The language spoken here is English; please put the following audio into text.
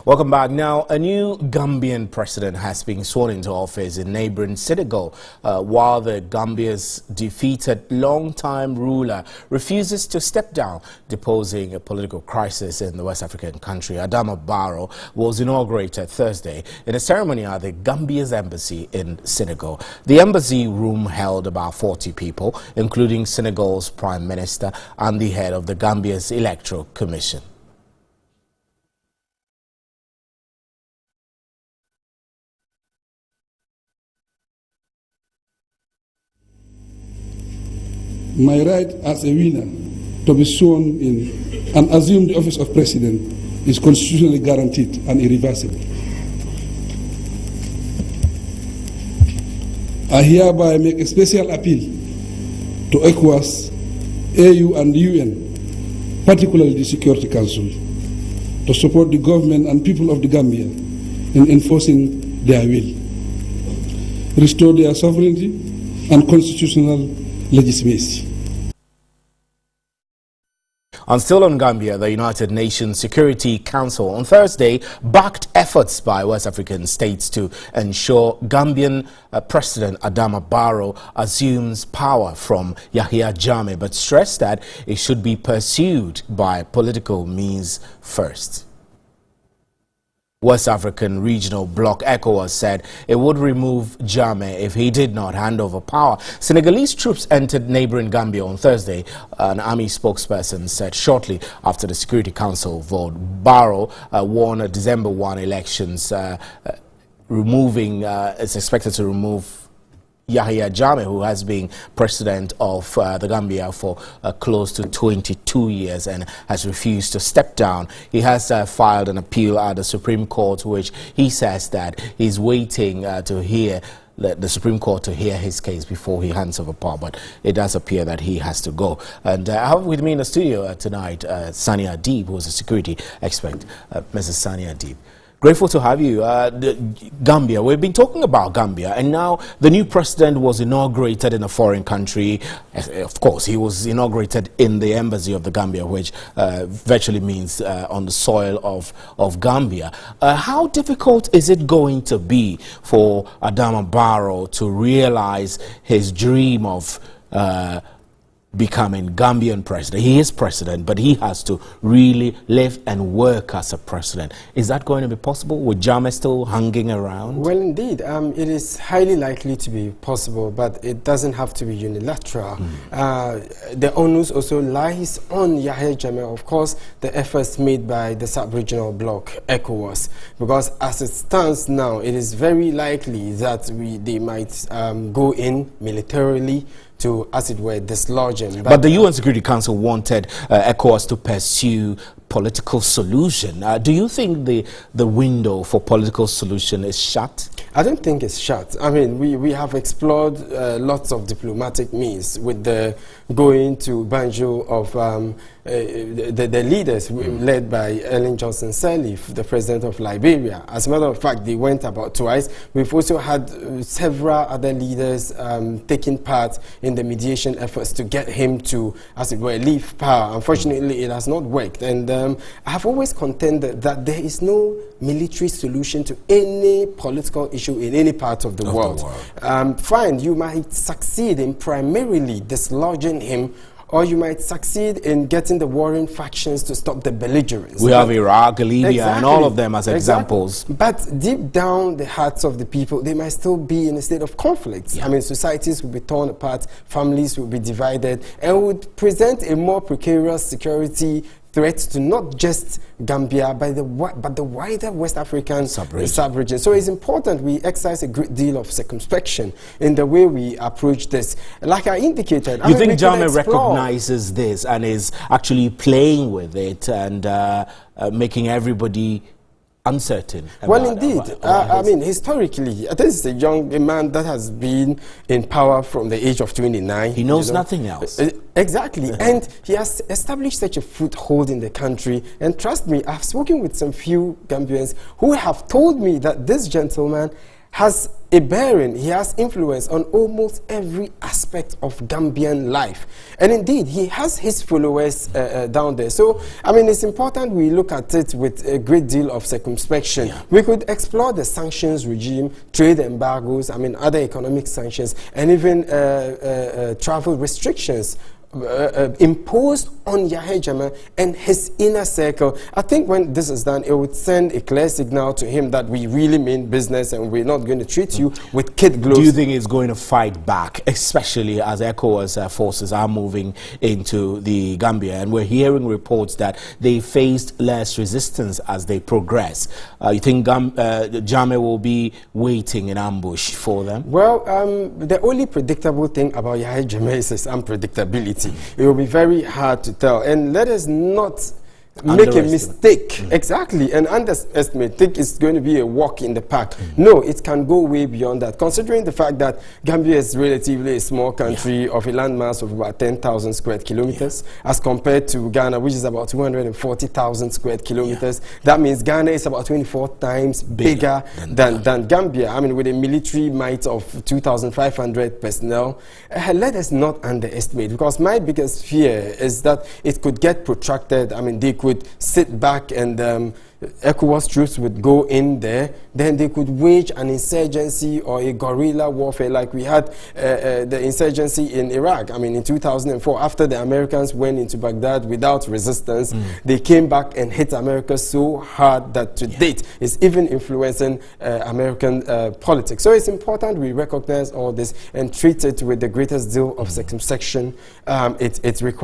Welcome back. Now, a new Gambian president has been sworn into office in neighboring Senegal, while the Gambia's defeated long-time ruler refuses to step down, deposing a political crisis in the West African country. Adama Barrow was inaugurated Thursday in a ceremony at the Gambia's embassy in Senegal. The embassy room held about 40 people, including Senegal's prime minister and the head of the Gambia's electoral commission. My right as a winner to be sworn in and assume the office of president is constitutionally guaranteed and irreversible. I hereby make a special appeal to ECOWAS, AU and UN, particularly the Security Council, to support the government and people of the Gambia in enforcing their will, restore their sovereignty and constitutional legitimacy. And still on Gambia, the United Nations Security Council on Thursday backed efforts by West African states to ensure Gambian President Adama Barrow assumes power from Yahya Jammeh, but stressed that it should be pursued by political means first. West African Regional Bloc ECOWAS said it would remove Jammeh if he did not hand over power. Senegalese troops entered neighboring Gambia on Thursday, an army spokesperson said shortly after the Security Council vote. Barrow won a December 1 elections, is expected to remove Yahya Jammeh, who has been president of the Gambia for close to 22 years and has refused to step down. He has filed an appeal at the Supreme Court, which he says that he's waiting to hear the Supreme Court to hear his case before he hands over power, but it does appear that he has to go. And I have with me in the studio tonight Saani Adib, who is a security expert. Mrs. Saani Adib, grateful to have you. Gambia, we've been talking about Gambia, and now the new president was inaugurated in a foreign country. Of course, he was inaugurated in the embassy of the Gambia, which virtually means on the soil of Gambia. How difficult is it going to be for Adama Barrow to realize his dream of becoming Gambian president? He is president, but he has to really live and work as a president. Is that going to be possible with Jammeh still hanging around? Well, indeed, it is highly likely to be possible, but it doesn't have to be unilateral. The onus also lies on Yahya Jammeh, of course, the efforts made by the sub-regional bloc ECOWAS, because as it stands now, it is very likely that they might go in militarily to, as it were, dislodge him. But the UN Security Council wanted ECOWAS to pursue political solution. Do you think the window for political solution is shut? I don't think it's shut. I mean, we have explored lots of diplomatic means with the going to Banjul of the leaders led by Ellen Johnson Sirleaf, the president of Liberia. As a matter of fact, they went about twice. We've also had several other leaders taking part in the mediation efforts to get him to, as it were, leave power. Unfortunately, it has not worked. And I have always contended that there is no military solution to any political issue in any part of the world. Fine, you might succeed in primarily dislodging him, or you might succeed in getting the warring factions to stop the belligerents. We have Iraq, Libya, and all of them as examples. But deep down the hearts of the people, they might still be in a state of conflict. I mean, societies will be torn apart, families will be divided, and would present a more precarious security threat to not just Gambia, but the wider West African sub-region. So it's important we exercise a great deal of circumspection in the way we approach this. Like I indicated, you think Jammeh recognizes this and is actually playing with it and making everybody uncertain? Well, indeed. I mean, historically, this is a man that has been in power from the age of 29. He knows nothing else. Exactly. And he has established such a foothold in the country. And trust me, I've spoken with some few Gambians who have told me that this gentleman has a bearing, he has influence on almost every aspect of Gambian life. And indeed, he has his followers down there. So, I mean, it's important we look at it with a great deal of circumspection. Yeah. We could explore the sanctions regime, trade embargoes, I mean, other economic sanctions, and even travel restrictions imposed on Yahya Jammeh and his inner circle. I think when this is done, it would send a clear signal to him that we really mean business and we're not going to treat you with kid gloves. Do you think it's going to fight back, especially as ECOWAS forces are moving into the Gambia? And we're hearing reports that they faced less resistance as they progress. You think Jammeh will be waiting in ambush for them? Well, the only predictable thing about Yahya Jammeh is his unpredictability. It will be very hard to tell. And let us not make a mistake. Exactly. And underestimate. Think it's going to be a walk in the park. No, it can go way beyond that. Considering the fact that Gambia is relatively a small country of a landmass of about 10,000 square kilometers as compared to Ghana, which is about 240,000 square kilometers. That means Ghana is about 24 times bigger than Gambia. I mean, with a military might of 2,500 personnel. Let us not underestimate, because my biggest fear is that it could get protracted. I mean, they could sit back and ECOWAS troops would go in there, then they could wage an insurgency or a guerrilla warfare like we had the insurgency in Iraq. I mean, in 2004, after the Americans went into Baghdad without resistance, they came back and hit America so hard that to date it's even influencing American politics. So it's important we recognize all this and treat it with the greatest deal of circumspection. It's required.